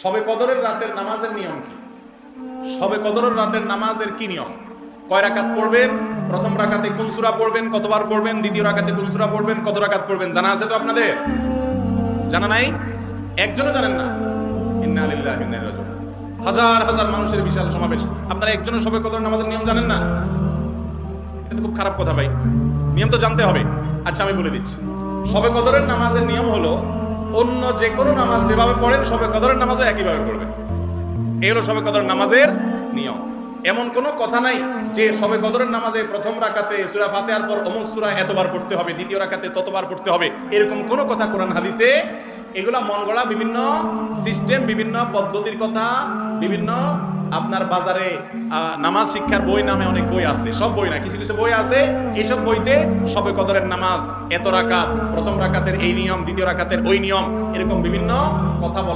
শবে কদরের রাতের নামাজের নিয়ম কি? শবে কদরের রাতের নামাজের কি নিয়ম? কয় রাকাত পড়বেন? প্রথম রাকাতে কোন সূরা পড়বেন, কতবার পড়বেন? দ্বিতীয় রাকাতে কোন সূরা পড়বেন, কত রাকাত পড়বেন? জানা আছে তো আপনাদের? জানা নাই? একজনও জানেন না? ইন্না লিল্লাহি ওয়া ইন্না ইলাইহি রাজিউন। হাজার হাজার মানুষের বিশাল সমাবেশ, আপনারা একজনের শবে কদরের নামাজের নিয়ম জানেন না? এটা তো খুব খারাপ কথা ভাই, নিয়ম তো জানতে হবে। আচ্ছা আমি বলে দিচ্ছি, শবে কদরের নামাজের নিয়ম হলো অন্য যে কোনো নামাজ যেভাবে পড়েন শবে কদরের নামাজও একইভাবে পড়বেন। এই হলো শবে কদরের নামাজের নিয়ম। এমন কোনো কথা নাই যে শবে কদরের নামাজে প্রথম রাকাতে সূরা ফাতিহার পর অমুক সূরা এতবার পড়তে হবে, দ্বিতীয় রাকাতে ততবার পড়তে হবে, এরকম কোনো কথা কোরআন হাদিসে। এগুলা মন গড়া বিভিন্ন সিস্টেম, বিভিন্ন পদ্ধতির কথা, বিভিন্ন আপনার বাজারে নামাজ শিক্ষার বই নামে অনেক বই আছে, সব বই না, কিছু কিছু বই আছে, এইসব বইতে শবে কদরের নামাজ এত রাকাত, প্রথম রাকাতের এই নিয়ম, দ্বিতীয় রাকাতের ওই নিয়ম, এরকম বিভিন্ন কথা বলা